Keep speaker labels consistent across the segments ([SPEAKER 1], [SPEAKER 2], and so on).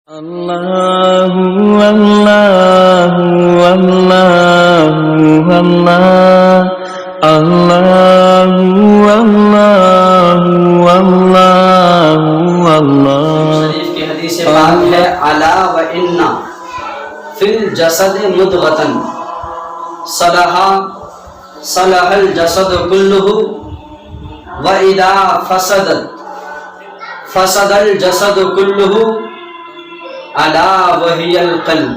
[SPEAKER 1] اللہ اللہ اللہ اللہ اللہ اللہ اللہ اللہ۔
[SPEAKER 2] شریف کی حدیث پاک ہے الا و ان فی الجسد مضغۃ صلح صلح الجسد کلہ و اذا فسدت فسد الجسد کلہ الا وہی القلب۔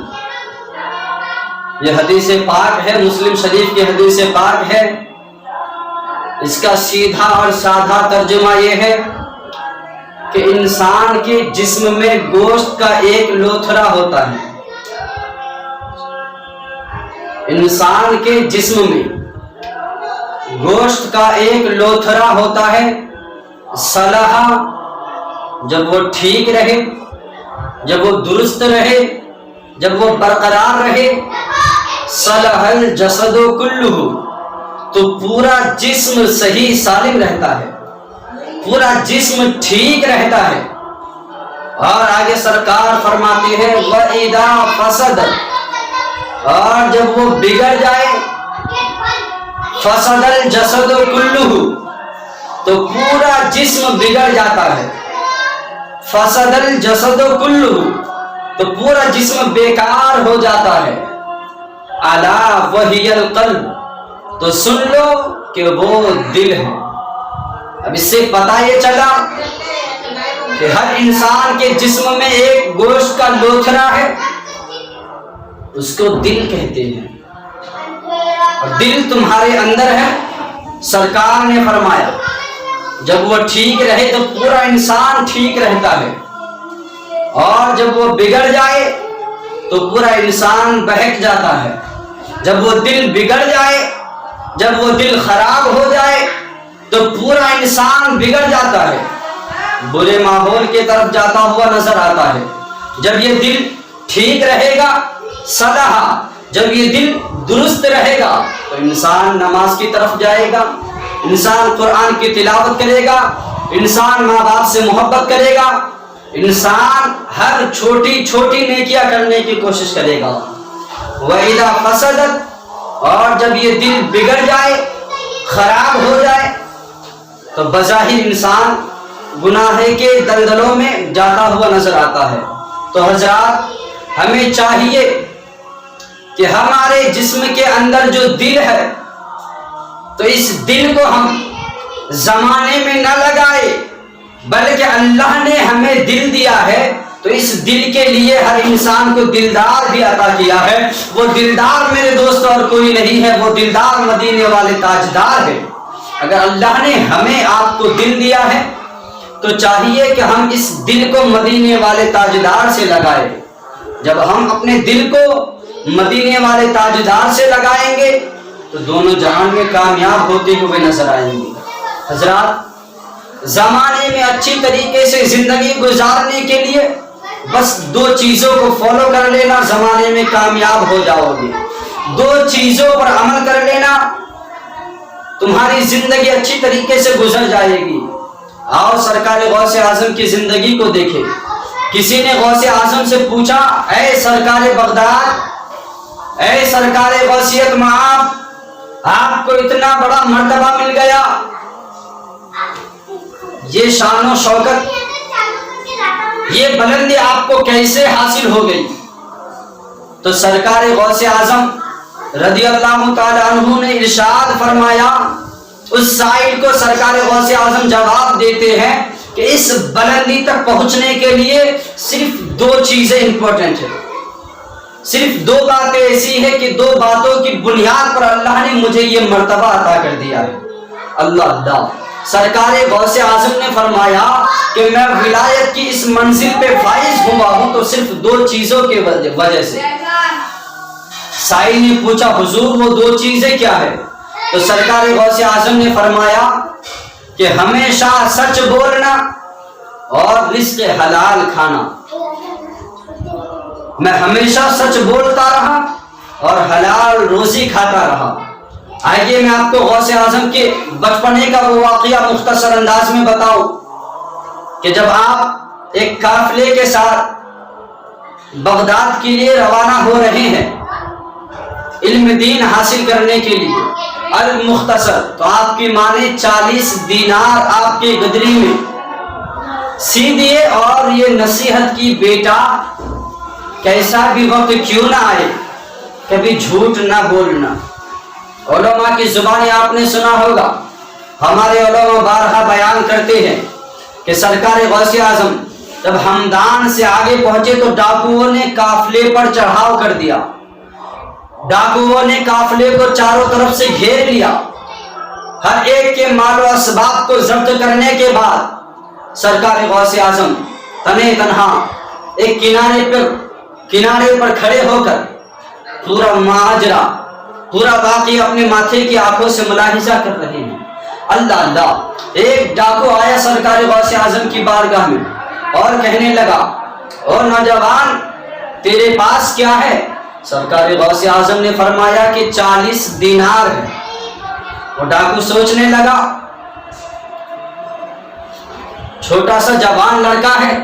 [SPEAKER 2] یہ حدیث پاک ہے، مسلم شریف کی حدیث پاک ہے۔ اس کا سیدھا اور سادہ ترجمہ یہ ہے کہ انسان کے جسم میں گوشت کا ایک لوتھڑا ہوتا ہے۔ انسان کے جسم میں گوشت کا ایک لوتھڑا ہوتا ہے۔ صلح جب وہ ٹھیک رہے، جب وہ درست رہے، جب وہ برقرار رہے، صلح الجسد کلہ، تو پورا جسم صحیح سالم رہتا ہے، پورا جسم ٹھیک رہتا ہے۔ اور آگے سرکار فرماتے ہیں وَإِذَا فَسَدَتْ، اور جب وہ بگڑ جائے، فَسَدَ الْجَسَدُ كُلُّهُ، تو پورا جسم بگڑ جاتا ہے۔ فَسَدَ الْجَسَدُ كُلُّهُ، تو پورا جسم بیکار ہو جاتا ہے۔ الا وہی القلب، تو سن لو کہ وہ دل ہے۔ اب اس سے پتہ یہ چلا کہ ہر انسان کے جسم میں ایک گوشت کا لوتھڑا ہے، اس کو دل کہتے ہیں، اور دل تمہارے اندر ہے۔ سرکار نے فرمایا جب وہ ٹھیک رہے تو پورا انسان ٹھیک رہتا ہے، اور جب وہ بگڑ جائے تو پورا انسان بہک جاتا ہے۔ جب وہ دل بگڑ جائے، جب وہ دل خراب ہو جائے تو پورا انسان بگڑ جاتا ہے، برے ماحول کی طرف جاتا ہوا نظر آتا ہے۔ جب یہ دل ٹھیک رہے گا، صلح، جب یہ دل درست رہے گا تو انسان نماز کی طرف جائے گا، انسان قرآن کی تلاوت کرے گا، انسان ماں باپ سے محبت کرے گا، انسان ہر چھوٹی چھوٹی نیکیاں کرنے کی کوشش کرے گا۔ وَإِذَا فَسَدَتْ، اور جب یہ دل بگڑ جائے، خراب ہو جائے، تو بظاہر انسان گناہ کے دلدلوں میں جاتا ہوا نظر آتا ہے۔ تو حضرات، ہمیں چاہیے کہ ہمارے جسم کے اندر جو دل ہے، تو اس دل کو ہم زمانے میں نہ لگائے، بلکہ اللہ نے ہمیں دل دیا ہے تو اس دل کے لیے ہر انسان کو دلدار بھی عطا کیا ہے۔ وہ دلدار میرے دوست اور کوئی نہیں ہے، وہ دلدار مدینے والے تاجدار ہے۔ اگر اللہ نے ہمیں آپ کو دل دیا ہے تو چاہیے کہ ہم اس دل کو مدینے والے تاجدار سے لگائیں۔ جب ہم اپنے دل کو مدینے والے تاجدار سے لگائیں گے تو دونوں جہان میں کامیاب ہوتے ہوئے نظر آئیں گے۔ حضرات، زمانے میں اچھی طریقے سے زندگی گزارنے کے لیے بس دو چیزوں کو فالو کر لینا، زمانے میں کامیاب ہو جاؤ گے۔ دو چیزوں پر عمل کر لینا، تمہاری زندگی اچھی طریقے سے گزر جائے گی۔ آؤ سرکار غوث اعظم کی زندگی کو دیکھیں۔ کسی نے غوث اعظم سے پوچھا، اے سرکار بغداد، اے سرکار غوثیت معاب، آپ کو اتنا بڑا مرتبہ مل گیا، یہ شان و شوکت، یہ بلندی آپ کو کیسے حاصل ہو گئی؟ تو سرکار غوث اعظم رضی اللہ تعالی عنہ نے ارشاد فرمایا، اس سائل کو سرکار غوث اعظم جواب دیتے ہیں کہ اس بلندی تک پہنچنے کے لیے صرف دو چیزیں امپورٹنٹ ہیں، صرف دو باتیں ایسی ہیں کہ دو باتوں کی بنیاد پر اللہ نے مجھے یہ مرتبہ عطا کر دیا ہے۔ اللہ، سرکار غوث اعظم نے فرمایا کہ میں ولایت کی اس منزل پہ فائز ہوا ہوں تو صرف دو چیزوں کی وجہ سے۔ سائل نے پوچھا، حضور وہ دو چیزیں کیا ہے؟ تو سرکار غوث اعظم نے فرمایا کہ ہمیشہ سچ بولنا اور رزق حلال کھانا۔ میں ہمیشہ سچ بولتا رہا اور حلال روزی کھاتا رہا۔ آئیے میں آپ کو غوث اعظم کے بچپنے کا وہ واقعہ مختصر انداز میں بتاؤں کہ جب آپ ایک قافلے کے ساتھ بغداد کے لیے روانہ ہو رہے ہیں علم دین حاصل کرنے کے لیے۔ المختصر، تو آپ کی ماں نے 40 دینار آپ کے گدری میں سی دیے اور یہ نصیحت کی بیٹا کیسا بھی وقت کیوں نہ آئے کبھی جھوٹ نہ بولنا۔ علماء کی زبانی آپ نے سنا ہوگا، ہمارے علماء بارہا بیان کرتے ہیں کہ سرکار غوث اعظم جب ہمدان سے آگے پہنچے تو ڈاکوؤں نے قافلے پر چڑھاؤ کر دیا، ڈاکوؤں نے قافلے کو چاروں طرف سے گھیر لیا، ہر ایک کے مال و اسباب کو ضبط کرنے کے بعد سرکار غوث اعظم تنے تنہا ایک کنارے پر کھڑے ہو کر پورا ماجرا، پورا واقعہ اپنے ماتھے کی آنکھوں سے ملاحظہ کر رہے ہیں۔ اللہ اللہ، ایک ڈاکو آیا سرکار غوث اعظم کی بارگاہ میں اور کہنے لگا، او نوجوان تیرے پاس کیا ہے؟ سرکار غوث اعظم نے فرمایا کہ 40 دینار ہے۔ وہ ڈاکو سوچنے لگا، چھوٹا سا جوان لڑکا ہے،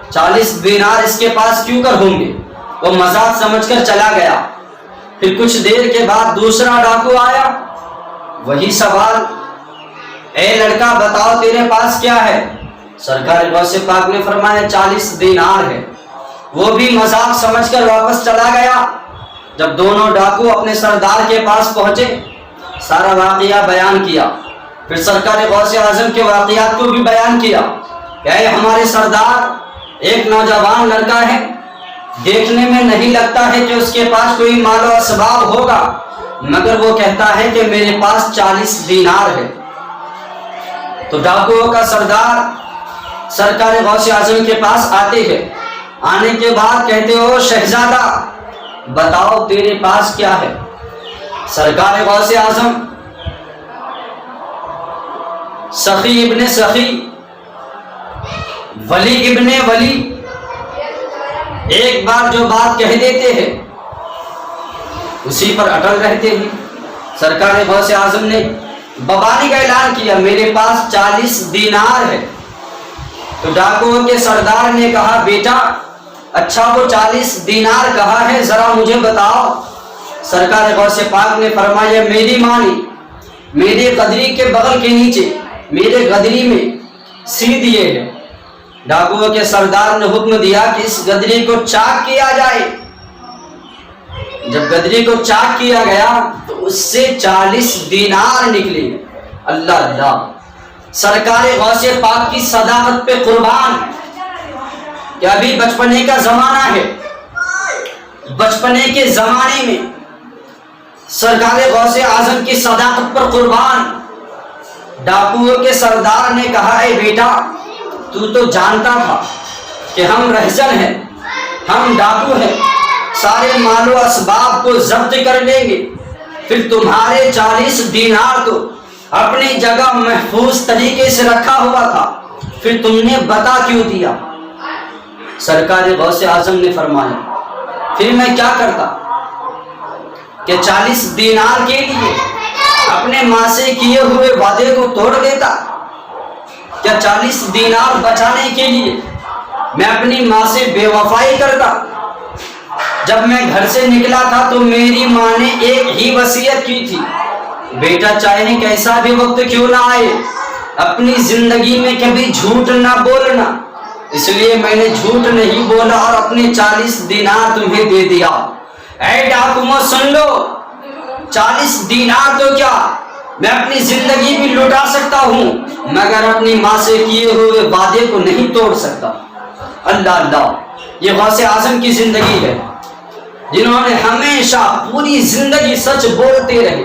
[SPEAKER 2] 40 دینار اس کے پاس کیوں کر ہوں گے؟ وہ مذاق سمجھ کر چلا گیا۔ پھر کچھ دیر کے بعد دوسرا ڈاکو آیا، وہی سوال، اے لڑکا بتاؤ تیرے پاس کیا ہے؟ سرکار غوث پاک نے فرمایا 40 دینار ہے۔ وہ بھی مذاق سمجھ کر واپس چلا گیا۔ جب دونوں ڈاکو اپنے سردار کے پاس پہنچے، سارا واقعہ بیان کیا، پھر سرکار غوث اعظم کے واقعات کو بھی بیان کیا کہ اے ہمارے سردار، ایک نوجوان لڑکا ہے، دیکھنے میں نہیں لگتا ہے کہ اس کے پاس کوئی مال و اسباب ہوگا، مگر وہ کہتا ہے کہ میرے پاس 40 دینار ہے۔ تو ڈاکوؤں کا سردار سرکار غوث اعظم کے پاس آتے ہیں، آنے کے بعد کہتے ہو شہزادہ بتاؤ تیرے پاس کیا ہے؟ سرکار غوث اعظم سخی ابن سخی، ولی ابن ولی، ایک بار جو بات کہہ دیتے ہیں اسی پر اٹل رہتے ہیں۔ سرکار غوث اعظم نے ببانی کا اعلان کیا، میرے پاس 40 دینار ہے۔ تو ڈاکوؤں کے سردار نے کہا، بیٹا اچھا وہ 40 دینار کہاں ہے، ذرا مجھے بتاؤ۔ سرکار غوث پاک نے فرمایا، میری ماں نے میرے گدری کے بغل کے نیچے میرے گدری میں سی دیے ہیں۔ ڈاکوؤں کے سردار نے حکم دیا کہ اس گدری کو چاک کیا جائے۔ جب گدری کو چاک کیا گیا تو اس سے 40 دینار نکلے۔ اللہ اللہ، سرکار غوث پاک کی صداقت پہ قربان کہ ابھی بچپنے کا زمانہ ہے، بچپنے کے زمانے میں سرکار غوث اعظم کی صداقت پر قربان ڈاکوؤں کے سردار نے کہا، اے بیٹا تو جانتا تھا کہ ہم رہزن ہیں، ہم ڈاکو ہیں، سارے مال و اسباب کو ضبط کر لیں گے، پھر تمہارے 40 دینار تو اپنی جگہ محفوظ طریقے سے رکھا ہوا تھا، پھر تم نے بتا کیوں دیا؟ سرکار غوث اعظم نے فرمایا، پھر میں کیا کرتا کہ 40 دینار کے لیے اپنے ماں سے کیے ہوئے وعدے کو توڑ دیتا؟ کیا 40 دینار بچانے کے لیے میں اپنی ماں سے بے وفائی کرتا؟ جب میں گھر سے نکلا تھا تو میری ماں نے ایک ہی وصیت کی تھی، بیٹا چاہے کیسا بھی وقت کیوں نہ آئے اپنی زندگی میں کبھی جھوٹ نہ بولنا۔ اس لیے میں نے جھوٹ نہیں بولا اور اپنے 40 دینار تمہیں دے دیا۔ اے ڈاکوؤں سن لو، 40 دینار تو کیا میں اپنی زندگی بھی لٹا سکتا ہوں، مگر اپنی ماں سے کیے ہوئے وعدے کو نہیں توڑ سکتا۔ اللہ اللہ، یہ غوث اعظم کی زندگی ہے جنہوں نے ہمیشہ پوری زندگی سچ بولتے رہے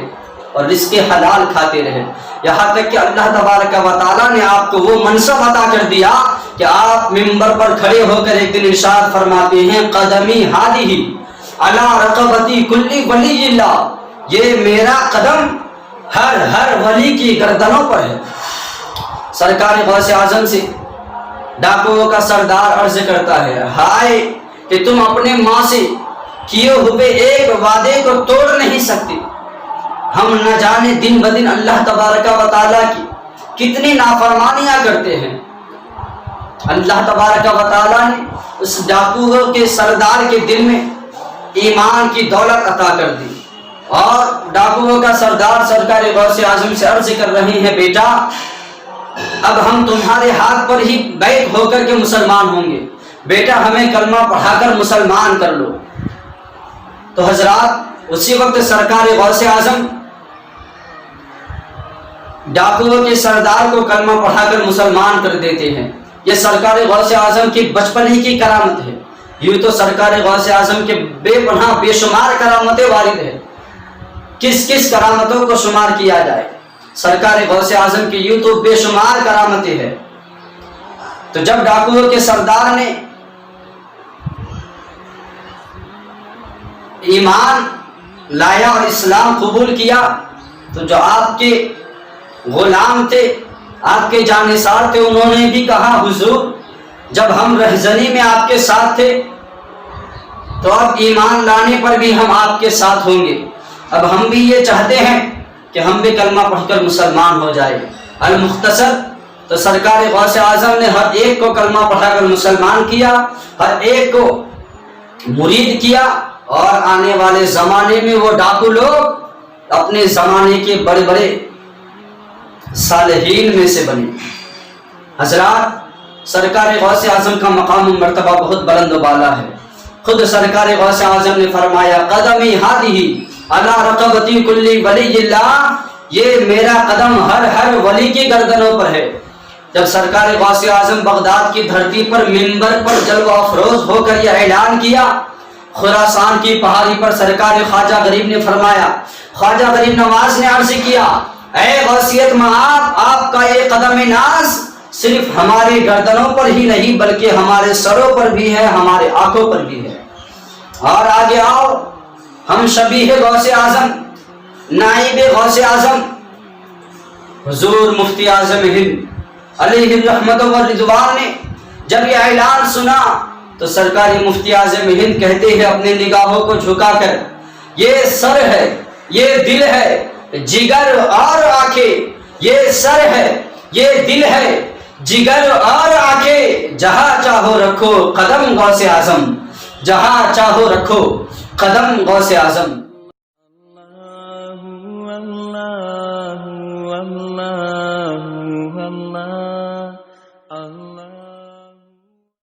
[SPEAKER 2] اور رزق حلال کھاتے رہے، یہاں تک کہ اللہ تبارک و تعالیٰ نے آپ کو وہ منصب عطا کر دیا کہ آپ منبر پر کھڑے ہو کر ایک دن ارشاد فرماتے ہیں، قدمی ہادی علی رقبتی کلی ولی اللہ، یہ میرا قدم ہر ولی کی گردنوں پر ہے۔ سرکار غوث اعظم سے ڈاکوؤں کا سردار عرض کرتا ہے، ہائے کہ تم اپنے ماں سے کیے ہوئے ایک وعدے کو توڑ نہیں سکتے، ہم نہ جانے دن بدن اللہ تبارک و تعالیٰ کی کتنی نافرمانیاں کرتے ہیں۔ اللہ تبارک و تعالیٰ نے اس ڈاکوؤں کے سردار کے دل میں ایمان کی دولت عطا کر دی، اور ڈاکوؤں کا سردار سرکار غوث اعظم سے عرض کر رہے ہیں، بیٹا اب ہم تمہارے ہاتھ پر ہی بیعت ہو کر کے مسلمان ہوں گے، بیٹا ہمیں کلمہ پڑھا کر مسلمان کر لو۔ تو حضرات اسی وقت سرکار غوث اعظم ڈاکوؤں کے سردار کو کلمہ پڑھا کر مسلمان کر دیتے ہیں۔ یہ سرکار غوث اعظم کی بچپن ہی کی کرامت ہے۔ یوں تو سرکار غوث اعظم کے بے پناہ بے شمار کرامتیں وارد ہیں، کس کس کرامتوں کو شمار کیا جائے، سرکار غوث اعظم کی یوں تو بے شمار کرامتیں ہیں۔ تو جب ڈاکوؤں کے سردار نے ایمان لایا اور اسلام قبول کیا، تو جو آپ کے غلام تھے، آپ کے جانثار تھے، انہوں نے بھی کہا، حضور جب ہم رہزنی میں آپ کے ساتھ تھے تو اب ایمان لانے پر بھی ہم آپ کے ساتھ ہوں گے، اب ہم بھی یہ چاہتے ہیں کہ ہم بھی کلمہ پڑھ کر مسلمان ہو جائے۔ المختصر، تو سرکار غوث اعظم نے ہر ایک کو کلمہ پڑھا کر مسلمان کیا، ہر ایک کو مرید کیا، اور آنے والے زمانے میں وہ ڈاکو لوگ اپنے زمانے کے بڑے بڑے صالحین میں سے بنے۔ حضرات سرکار غوث اعظم کا مقام و مرتبہ بہت بلند و بالا ہے۔ خود سرکار غوث اعظم نے فرمایا، قدمی ہادی علی رقبتی کلی ولی اللہ، یہ میرا قدم ہر ولی کی گردنوں پر ہے۔ جب سرکار غوث اعظم بغداد کی دھرتی پر منبر پر جلوہ افروز ہو کر یہ اعلان کیا، خراسان کی پہاڑی پر سرکار خواجہ غریب نے فرمایا، خواجہ غریب نواز نے عرض کیا، اے غوثیت مآب، آپ کا یہ قدم ناز صرف ہماری گردنوں پر ہی نہیں بلکہ ہمارے سروں پر بھی ہے، ہمارے آنکھوں پر بھی ہے۔ اور آگے آؤ، ہم شبیہ غوث اعظم، نائب غوث اعظم حضور مفتی اعظم ہند علیہ الرحمت والرضوان نے جب یہ اعلان سنا تو سرکاری مفتی اعظم ہند کہتے ہیں اپنے نگاہوں کو جھکا کر، یہ سر ہے، یہ دل ہے، جگر اور آنکھیں، یہ سر ہے، یہ دل ہے، جگر اور آنکھیں، جہاں چاہو رکھو قدم غوث اعظم، جہاں چاہو رکھو قدم غوث اعظم۔